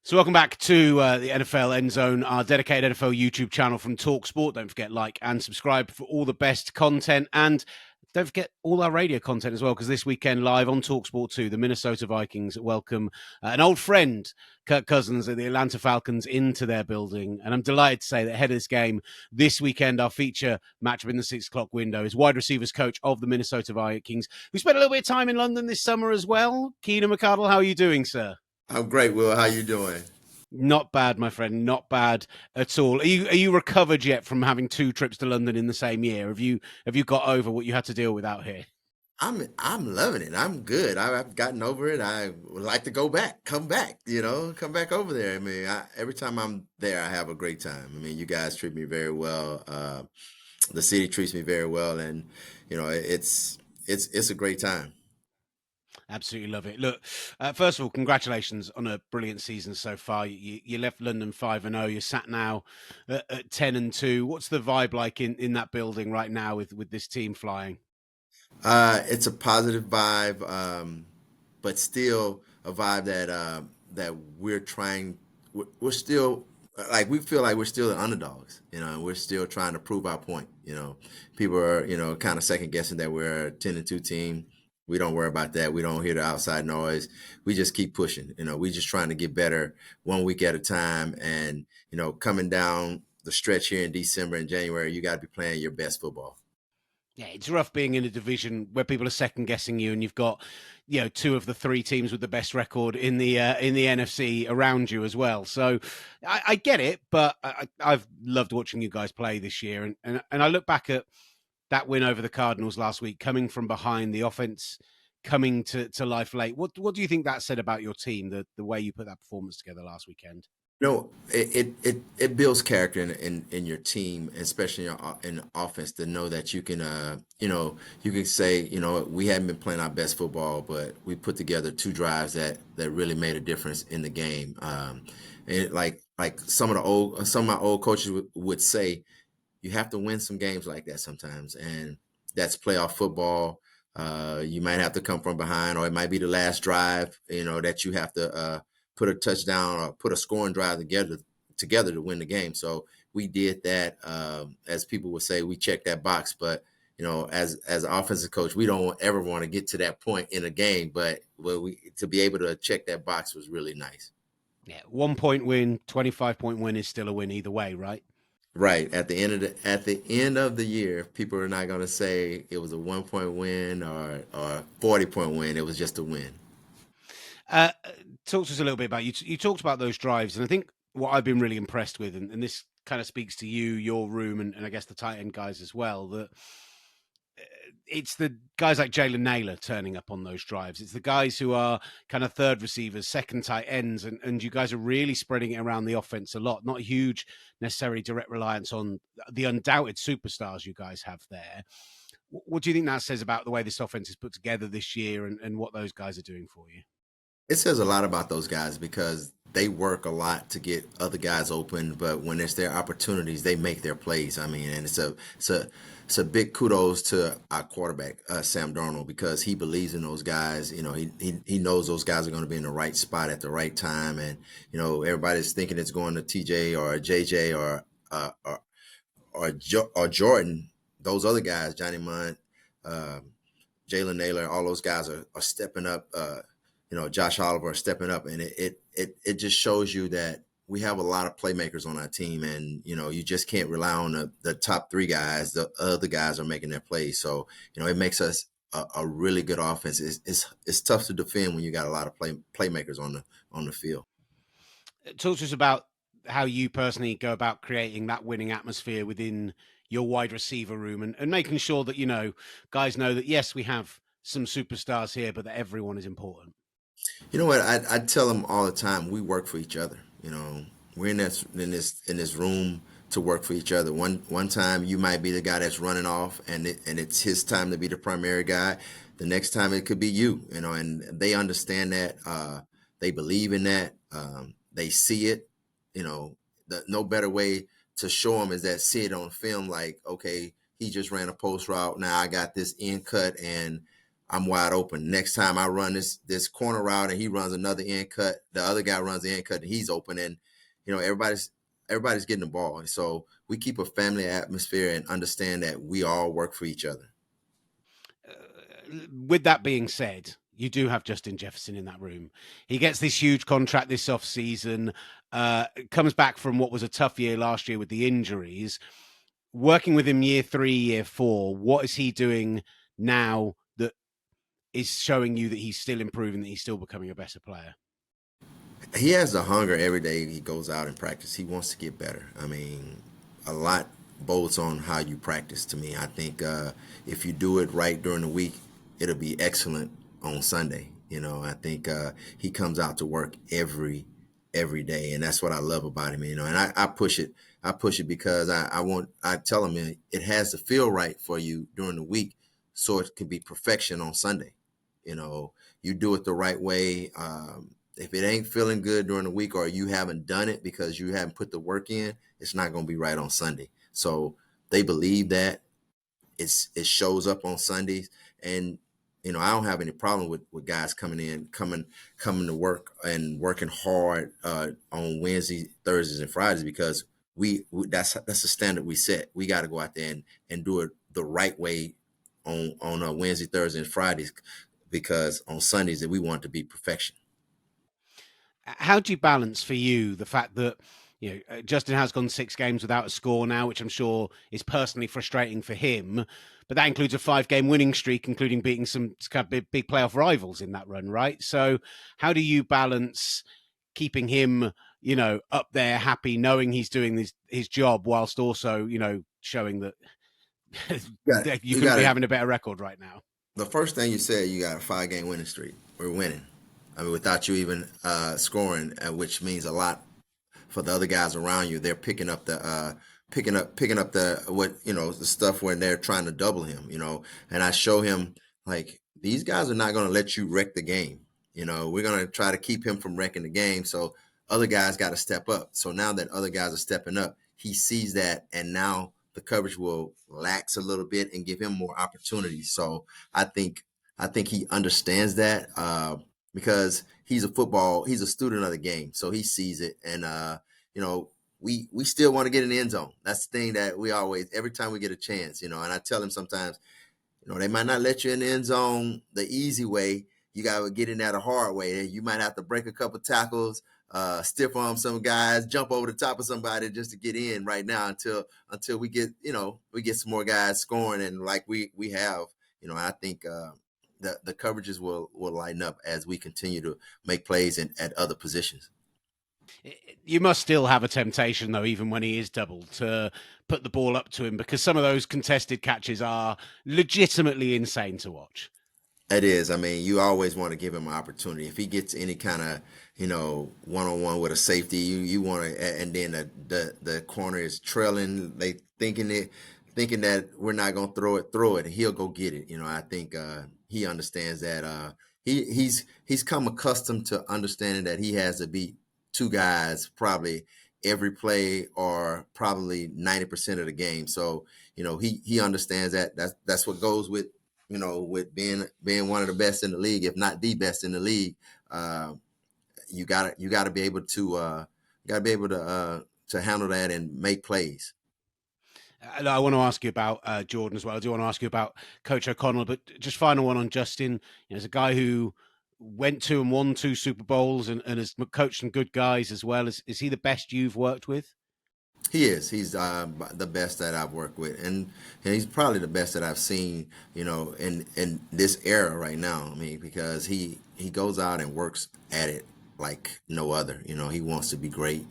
So welcome back to the NFL Endzone, our dedicated NFL YouTube channel from talkSPORT. Don't forget, like and subscribe for all the best content. And don't forget all our radio content as well, because this weekend live on talkSPORT 2, the Minnesota Vikings welcome an old friend, Kirk Cousins, of the Atlanta Falcons into their building. And I'm delighted to say that ahead of this game this weekend, our feature matchup in the 6 o'clock window is wide receivers coach of the Minnesota Vikings, who spent a little bit of time in London this summer as well. Keenan McCardell, how are you doing, sir? I'm great, Will. How you doing? Not bad, my friend. Not bad at all. Are you recovered yet from having 2 trips to London in the same year? Have you got over what you had to deal with out here? I'm loving it. I'm good. I've gotten over it. I would like to go back, come back. Come back over there. I mean, every time I'm there, I have a great time. I mean, you guys treat me very well. The city treats me very well, and it's a great time. Absolutely love it. Look, first of all, congratulations on a brilliant season so far. You left London 5-0. You're sat now at 10-2. What's the vibe like in that building right now with this team flying? It's a positive vibe, but still a vibe that we're trying. We're still like we feel like we're still the underdogs, and we're still trying to prove our point. People are kind of second guessing that we're a 10-2 team. We don't worry about that. We don't hear the outside noise. We just keep pushing. We just trying to get better 1 week at a time. And coming down the stretch here in December and January, you got to be playing your best football. Yeah, it's rough being in a division where people are second guessing you, and you've got 2 of the 3 teams with the best record in the NFC around you as well. So I get it, but I've loved watching you guys play this year, and I look back at that win over the Cardinals last week, coming from behind, the offense coming to life late. What do you think that said about your team, the way you put that performance together last weekend? It builds character in your team, especially in offense, to know that you can you can say we haven't been playing our best football, but we put together 2 drives that really made a difference in the game. And like some of my old coaches would say, you have to win some games like that sometimes, and that's playoff football. You might have to come from behind, or it might be the last drive, that you have to put a touchdown or put a scoring drive together to win the game. So we did that. As people would say, we checked that box. But as an offensive coach, we don't ever want to get to that point in a game. But to be able to check that box was really nice. Yeah, 1-point win, 25-point win is still a win either way, right? Right. At the end of the year, people are not going to say it was a 1-point win or 40-point win. It was just a win. Talk to us a little bit about you talked about those drives, and I think what I've been really impressed with, and this kind of speaks to you, your room, and I guess the tight end guys as well, that it's the guys like Jalen Naylor turning up on those drives. It's the guys who are kind of third receivers, second tight ends, and you guys are really spreading it around the offense a lot. Not a huge necessary direct reliance on the undoubted superstars you guys have there. What do you think that says about the way this offense is put together this year and what those guys are doing for you? It says a lot about those guys because they work a lot to get other guys open, but when it's their opportunities, they make their plays. I mean, and it's a big kudos to our quarterback, Sam Darnold, because he believes in those guys. He knows those guys are going to be in the right spot at the right time, and everybody's thinking it's going to TJ or JJ or Jordan. Those other guys, Johnny Munt, Jalen Naylor, all those guys are stepping up. Josh Oliver stepping up, and it just shows you that we have a lot of playmakers on our team, and you just can't rely on the top 3 guys. The other guys are making their plays, so it makes us a really good offense. It's tough to defend when you got a lot of playmakers on the field. Talk to us about how you personally go about creating that winning atmosphere within your wide receiver room, and making sure that guys know that yes, we have some superstars here, but that everyone is important. You know what? I tell them all the time. We work for each other. We're in this room to work for each other. One time you might be the guy that's running off, and it's his time to be the primary guy. The next time it could be you. And they understand that. They believe in that. They see it. No better way to show them is that see it on film. Like, okay, he just ran a post route. Now I got this in cut, and I'm wide open. Next time I run this corner route and he runs another end cut, the other guy runs the end cut and he's open, and everybody's getting the ball. And so we keep a family atmosphere and understand that we all work for each other. With that being said, you do have Justin Jefferson in that room. He gets this huge contract this off season, comes back from what was a tough year last year with the injuries. Working with him year 3, year 4, what is he doing now that is showing you that he's still improving, that he's still becoming a better player? He has the hunger every day he goes out and practice. He wants to get better. I mean, a lot bolts on how you practice to me. I think if you do it right during the week, it'll be excellent on Sunday. I think he comes out to work every day, and that's what I love about him. And I push it. I push it because I tell him it has to feel right for you during the week, so it can be perfection on Sunday. You do it the right way. If it ain't feeling good during the week or you haven't done it because you haven't put the work in, it's not going to be right on Sunday. So they believe that it shows up on Sundays. And, I don't have any problem with guys coming to work and working hard on Wednesdays, Thursdays, and Fridays, because that's the standard we set. We got to go out there and do it the right way on Wednesday, Thursday, and Fridays, because on Sundays that we want it to be perfection. How do you balance for you the fact that Justin has gone 6 games without a score now, which I'm sure is personally frustrating for him, but that includes a 5-game winning streak, including beating some kind of big playoff rivals in that run, right? So how do you balance keeping him, up there, happy, knowing he's doing his job, whilst also, showing that you couldn't be having a better record right now? The first thing you said, you got a 5-game winning streak. We're winning. I mean, without you even scoring, which means a lot for the other guys around you. They're picking up the the stuff when they're trying to double him. And I show him, like, these guys are not going to let you wreck the game. We're going to try to keep him from wrecking the game. So other guys got to step up. So now that other guys are stepping up, he sees that, and now the coverage will lax a little bit and give him more opportunities. So I think he understands that because he's a student of the game, so he sees it. And we still want to get in the end zone. That's the thing that we always, every time we get a chance, and I tell him sometimes, they might not let you in the end zone the easy way. You got to get in there the hard way. You might have to break a couple tackles, stiff arm some guys, jump over the top of somebody just to get in right now until we get some more guys scoring, and like we have, I think the coverages will lighten up as we continue to make plays at other positions. You must still have a temptation, though, even when he is doubled, to put the ball up to him, because some of those contested catches are legitimately insane to watch. It is. I mean, you always want to give him an opportunity. If he gets any kind of, one-on-one with a safety, you want to, and then the corner is trailing, they thinking that we're not going to throw it, and he'll go get it. I think he understands that. He's come accustomed to understanding that he has to beat 2 guys probably every play, or probably 90% of the game. So, he understands that. That's what goes with, with being one of the best in the league, if not the best in the league. You gotta be able to handle that and make plays. I want to ask you about Jordan as well. I do want to ask you about Coach O'Connell, but just final one on Justin. As a guy who went to and won 2 Super Bowls and has coached some good guys as well, is he the best you've worked with? He is. He's the best that I've worked with, and he's probably the best that I've seen, in this era right now. I mean, because he goes out and works at it like no other. He wants to be great.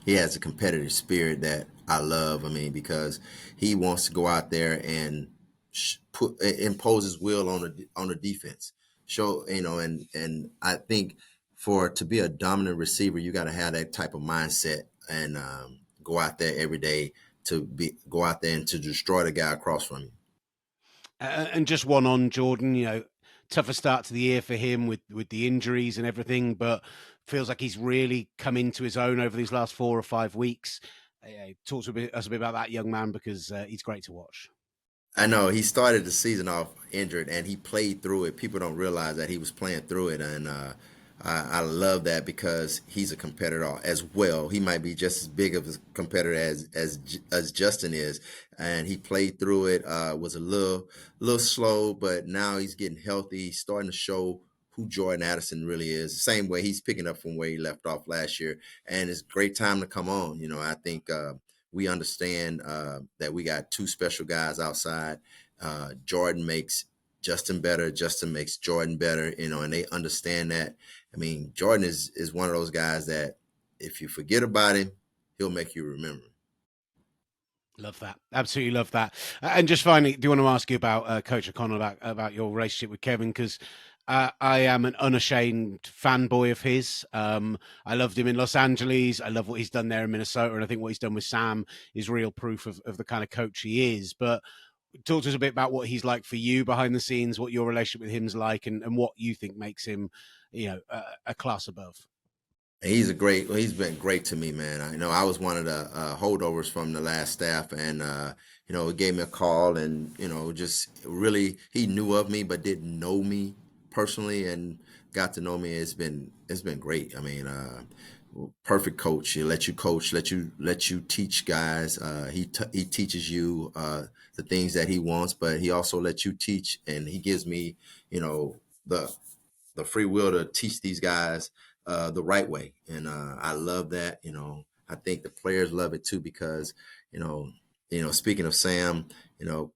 He has a competitive spirit that I love. I mean, because he wants to go out there and impose his will on the defense. Show, and I think to be a dominant receiver, you got to have that type of mindset, and go out there every day go out there and to destroy the guy across from you. And just one on Jordan, tougher start to the year for him with the injuries and everything, but feels like he's really come into his own over these last 4 or 5 weeks. Talk to us a bit about that young man, because he's great to watch. I know he started the season off injured and he played through it. People don't realize that he was playing through it, and I love that because he's a competitor as well. He might be just as big of a competitor as Justin is, and he played through it. Was a little slow, but now he's getting healthy. He's starting to show who Jordan Addison really is. The same way he's picking up from where he left off last year, and it's a great time to come on. I think. We understand that we got two special guys outside. Jordan makes Justin better. Justin makes Jordan better, and they understand that. I mean, Jordan is one of those guys that if you forget about him, he'll make you remember. Love that. Absolutely love that. And just finally, do you want to ask you about Coach O'Connell, about your relationship with Kevin? Because I am an unashamed fanboy of his. I loved him in Los Angeles. I love what he's done there in Minnesota. And I think what he's done with Sam is real proof of the kind of coach he is. But talk to us a bit about what he's like for you behind the scenes, what your relationship with him's like, and what you think makes him, a class above. He's he's been great to me, man. I know I was one of the holdovers from the last staff, and he gave me a call, and just really he knew of me but didn't know me personally, and got to know me. It's been great. I mean, perfect coach. He let you coach, let you teach guys. He teaches you the things that he wants, but he also lets you teach, and he gives me the free will to teach these guys the right way. And I love that. I think the players love it too because, speaking of Sam,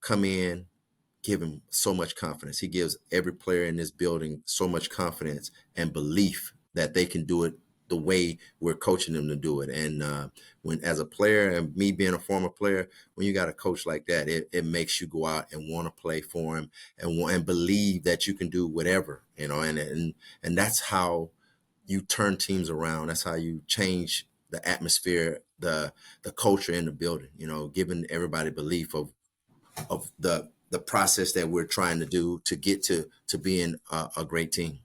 come in, give him so much confidence. He gives every player in this building so much confidence and belief that they can do it the way we're coaching them to do it. And when, as a player, and me being a former player, when you got a coach like that, it makes you go out and want to play for him and believe that you can do whatever, and that's how you turn teams around. That's how you change the atmosphere, the culture in the building, giving everybody belief of the process that we're trying to do to get to being a great team.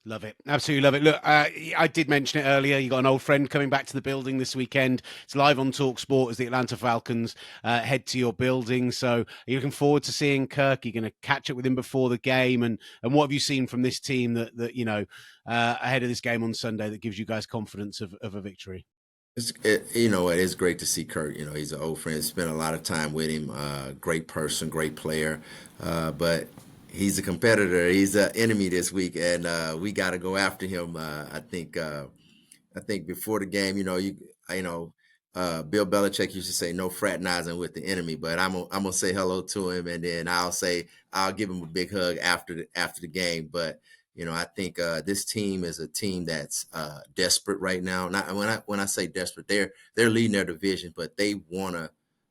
Love it. Absolutely love it. Look, I did mention it earlier. You got an old friend coming back to the building this weekend. It's live on talkSPORT as the Atlanta Falcons head to your building. So are you looking forward to seeing Kirk? You're going to catch up with him before the game. And what have you seen from this team that ahead of this game on Sunday that gives you guys confidence of a victory? It is great to see Kirk. He's an old friend. Spent a lot of time with him. Great person, great player. But he's a competitor. He's an enemy this week, and we got to go after him. I think before the game, Bill Belichick used to say no fraternizing with the enemy, but I'm gonna say hello to him, and then I'll give him a big hug after the game. But I think this team is a team that's desperate right now. Not when I say desperate, they're leading their division, but they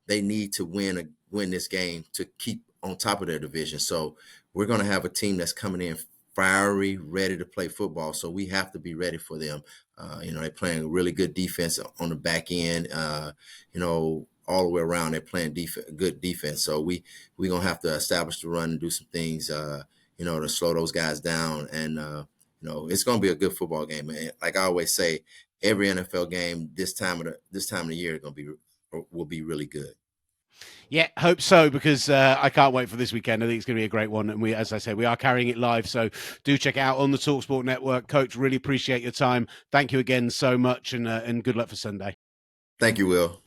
need to win this game to keep on top of their division. So we're going to have a team that's coming in fiery, ready to play football. So we have to be ready for them. They're playing really good defense on the back end. All the way around, they're playing good defense. So we're going to have to establish the run and do some things, to slow those guys down. And, it's going to be a good football game. And like I always say, every NFL game this time of the year will be really good. Yeah, hope so, because I can't wait for this weekend. I think it's going to be a great one. And as I said, we are carrying it live. So do check it out on the talkSPORT network. Coach, really appreciate your time. Thank you again so much, and good luck for Sunday. Thank you, Will.